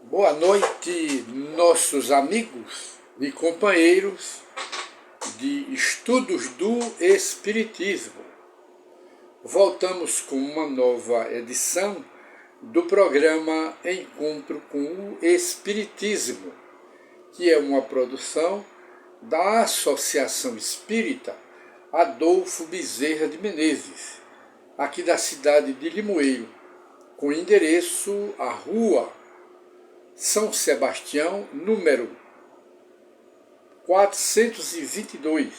Boa noite, nossos amigos e companheiros de estudos do Espiritismo. Voltamos com uma nova edição do programa Encontro com o Espiritismo, que é uma produção da Associação Espírita Adolfo Bezerra de Menezes, aqui da cidade de Limoeiro, com endereço à Rua São Sebastião, número 422.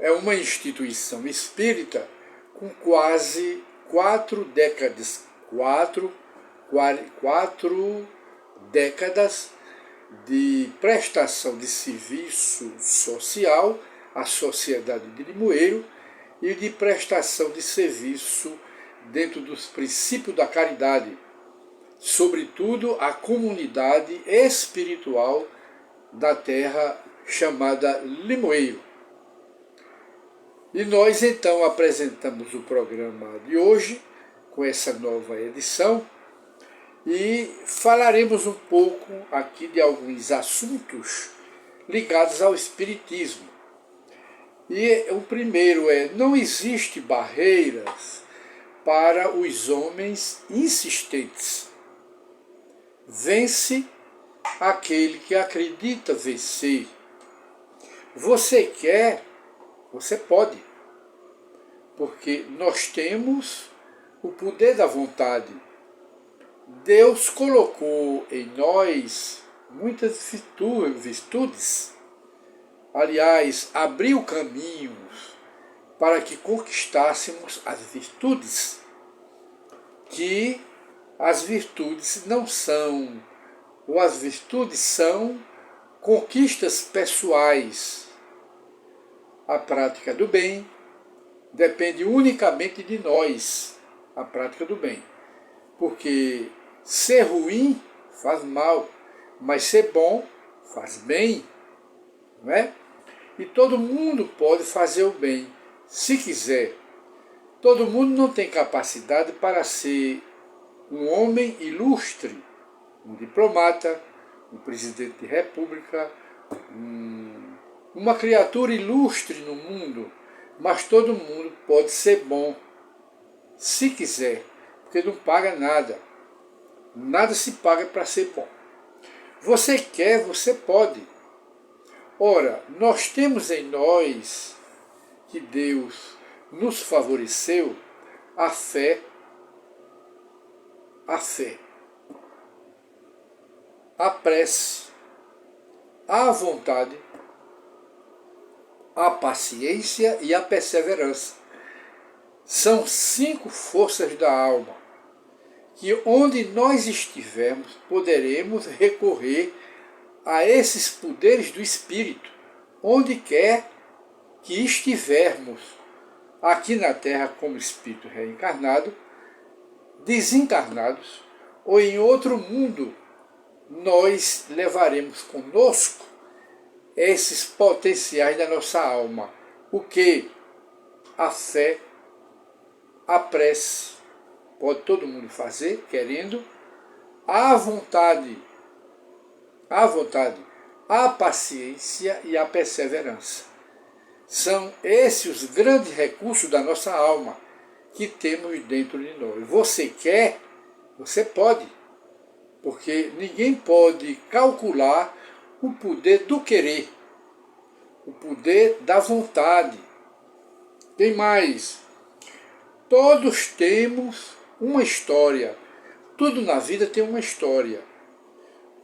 É uma instituição espírita com quase 4 décadas de prestação de serviço social à sociedade de Limoeiro e de prestação de serviço dentro dos princípios da caridade, sobretudo a comunidade espiritual da terra chamada Limoeiro. E nós então apresentamos o programa de hoje, com essa nova edição, e falaremos um pouco aqui de alguns assuntos ligados ao Espiritismo. E o primeiro é: não existe barreiras para os homens insistentes. Vence aquele que acredita vencer. Você quer, você pode, porque nós temos o poder da vontade. Deus colocou em nós muitas virtudes. Aliás, abriu caminhos para que conquistássemos as virtudes, que as virtudes não são, ou as virtudes são conquistas pessoais. A prática do bem depende unicamente de nós, a prática do bem. Porque ser ruim faz mal, mas ser bom faz bem, não é? E todo mundo pode fazer o bem, se quiser. Todo mundo não tem capacidade para ser um homem ilustre, um diplomata, um presidente de república, uma criatura ilustre no mundo, mas todo mundo pode ser bom, se quiser, porque não paga nada. Nada se paga para ser bom. Você quer, você pode. Ora, nós temos em nós, que Deus nos favoreceu, a fé, a prece, a vontade, a paciência e a perseverança. São 5 forças da alma, que onde nós estivermos, poderemos recorrer a esses poderes do Espírito, onde quer que estivermos, aqui na Terra como Espírito reencarnado, desencarnados, ou em outro mundo, nós levaremos conosco esses potenciais da nossa alma. O que? A fé, a prece, pode todo mundo fazer, querendo, a vontade, a paciência e a perseverança. São esses os grandes recursos da nossa alma que temos dentro de nós. Você quer, você pode, porque ninguém pode calcular o poder do querer, o poder da vontade. Tem mais, todos temos uma história, tudo na vida tem uma história.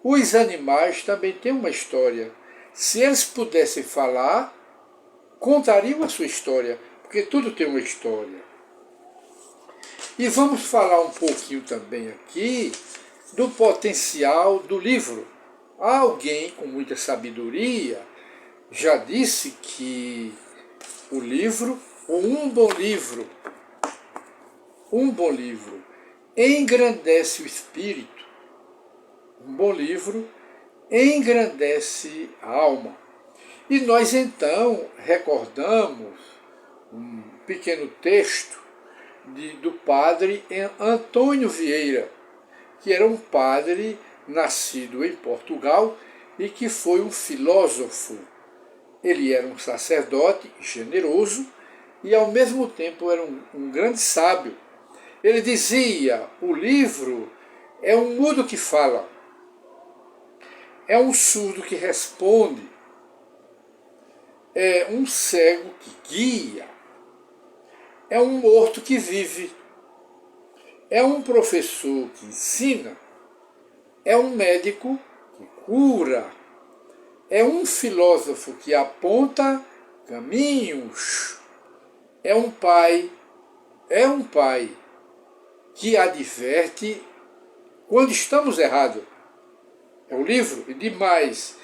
Os animais também têm uma história. Se eles pudessem falar, contariam a sua história, porque tudo tem uma história. E vamos falar um pouquinho também aqui do potencial do livro. Alguém com muita sabedoria já disse que o livro, ou um bom livro, engrandece o espírito. Um bom livro engrandece a alma. E nós então recordamos um pequeno texto do padre Antônio Vieira, que era um padre nascido em Portugal e que foi um filósofo. Ele era um sacerdote generoso e, ao mesmo tempo, era um grande sábio. Ele dizia: o livro é um mudo que fala, é um surdo que responde, é um cego que guia, é um morto que vive, é um professor que ensina, é um médico que cura, é um filósofo que aponta caminhos, é um pai que adverte quando estamos errados. É um livro e demais.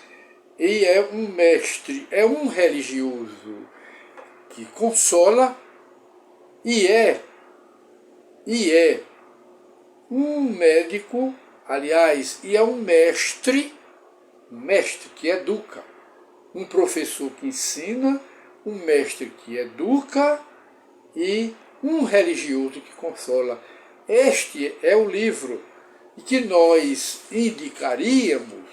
E é um mestre, é um religioso que consola e é um médico, aliás, e é um mestre que educa, um professor que ensina, um mestre que educa e um religioso que consola. Este é o livro que nós indicaríamos.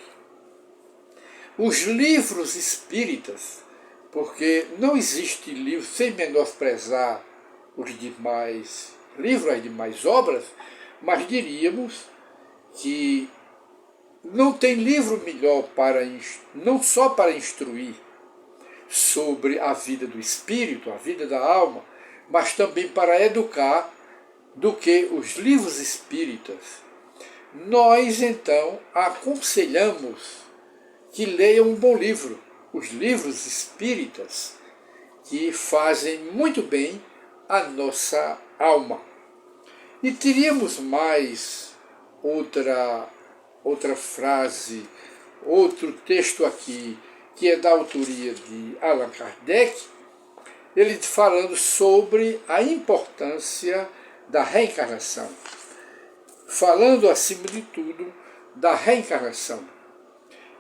Os livros espíritas, porque não existe livro, sem menosprezar os demais livros, as demais obras, mas diríamos que não tem livro melhor não só para instruir sobre a vida do espírito, a vida da alma, mas também para educar do que os livros espíritas. Nós, então, aconselhamos que leiam um bom livro, os livros espíritas, que fazem muito bem a nossa alma. E teríamos mais outra frase, outro texto aqui, que é da autoria de Allan Kardec, ele falando sobre a importância da reencarnação. Falando, acima de tudo, da reencarnação.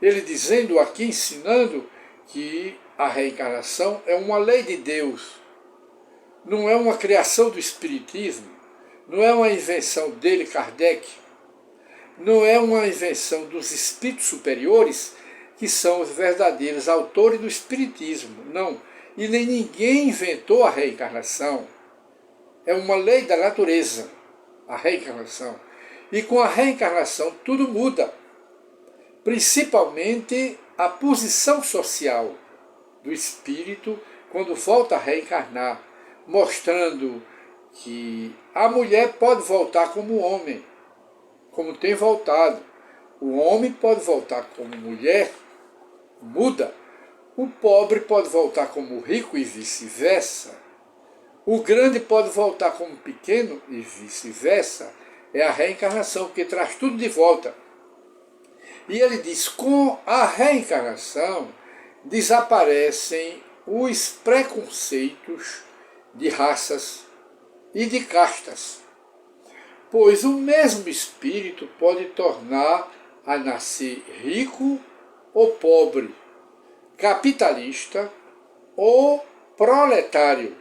Ele dizendo aqui, ensinando que a reencarnação é uma lei de Deus, não é uma criação do Espiritismo, não é uma invenção dele, Kardec, não é uma invenção dos espíritos superiores, que são os verdadeiros autores do Espiritismo, não. E nem ninguém inventou a reencarnação. É uma lei da natureza, a reencarnação. E com a reencarnação tudo muda, principalmente a posição social do espírito quando volta a reencarnar, mostrando que a mulher pode voltar como homem, como tem voltado. O homem pode voltar como mulher, muda. O pobre pode voltar como rico e vice-versa. O grande pode voltar como pequeno e vice-versa. É a reencarnação que traz tudo de volta. E ele diz, com a reencarnação desaparecem os preconceitos de raças e de castas, pois o mesmo espírito pode tornar a nascer rico ou pobre, capitalista ou proletário,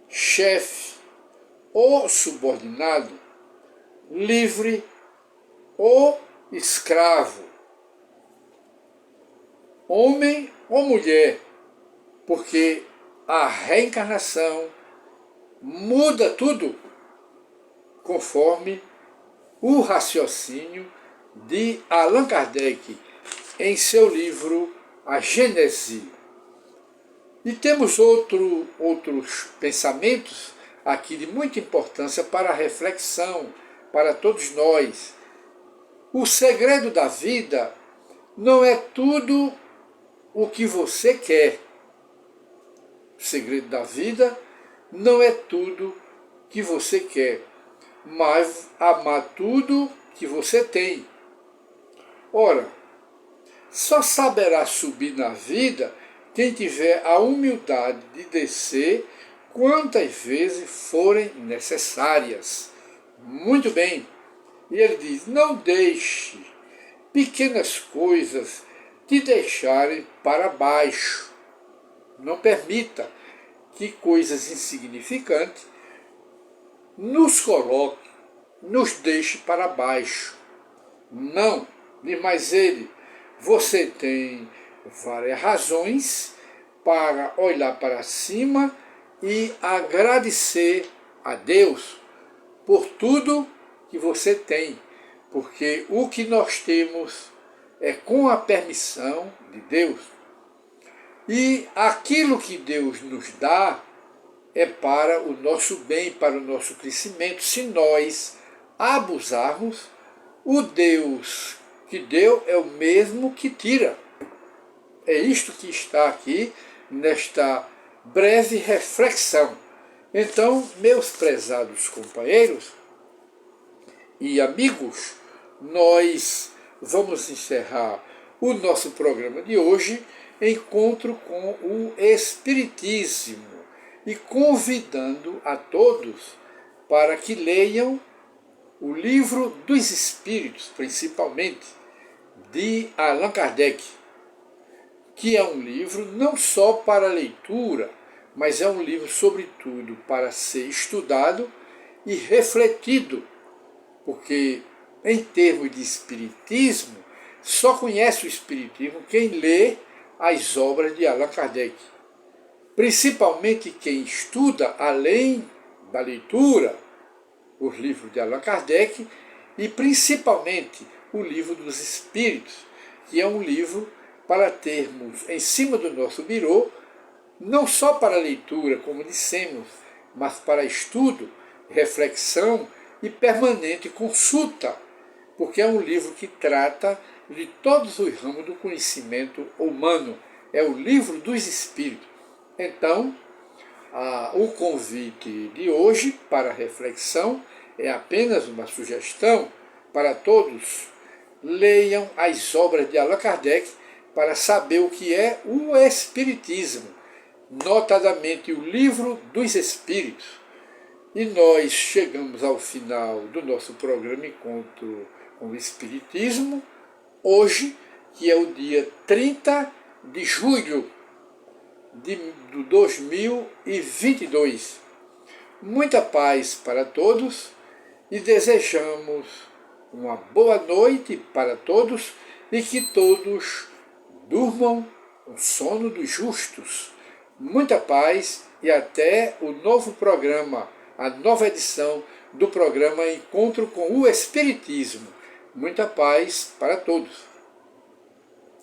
chefe ou subordinado, livre ou escravo, homem ou mulher, porque a reencarnação muda tudo conforme o raciocínio de Allan Kardec em seu livro A Gênese. E temos outros pensamentos aqui de muita importância para a reflexão, para todos nós. O segredo da vida não é tudo o que você quer. O segredo da vida não é tudo que você quer, mas amar tudo que você tem. Ora, só saberá subir na vida quem tiver a humildade de descer quantas vezes forem necessárias. Muito bem. E ele diz, não deixe pequenas coisas te deixarem para baixo. Não permita que coisas insignificantes nos coloquem, nos deixe para baixo. Não, diz mais ele, você tem várias razões para olhar para cima e agradecer a Deus por tudo que você tem, porque o que nós temos é com a permissão de Deus. E aquilo que Deus nos dá é para o nosso bem, para o nosso crescimento. Se nós abusarmos, o Deus que deu é o mesmo que tira. É isto que está aqui nesta breve reflexão. Então, meus prezados companheiros e amigos, nós vamos encerrar o nosso programa de hoje, Encontro com o Espiritismo, e convidando a todos para que leiam o Livro dos Espíritos, principalmente, de Allan Kardec, que é um livro não só para leitura, mas é um livro, sobretudo, para ser estudado e refletido, porque, em termos de espiritismo, só conhece o espiritismo quem lê as obras de Allan Kardec. Principalmente quem estuda, além da leitura, os livros de Allan Kardec, e principalmente o Livro dos Espíritos, que é um livro para termos em cima do nosso birô, não só para leitura, como dissemos, mas para estudo, reflexão e permanente consulta, porque é um livro que trata de todos os ramos do conhecimento humano. É o Livro dos Espíritos. Então, o convite de hoje para reflexão é apenas uma sugestão para todos. Leiam as obras de Allan Kardec para saber o que é o Espiritismo, notadamente o Livro dos Espíritos. E nós chegamos ao final do nosso programa Encontro com o Espiritismo, hoje, que é o dia 30 de julho de 2022. Muita paz para todos e desejamos uma boa noite para todos e que todos durmam o sono dos justos. Muita paz e até o novo programa, a nova edição do programa Encontro com o Espiritismo. Muita paz para todos.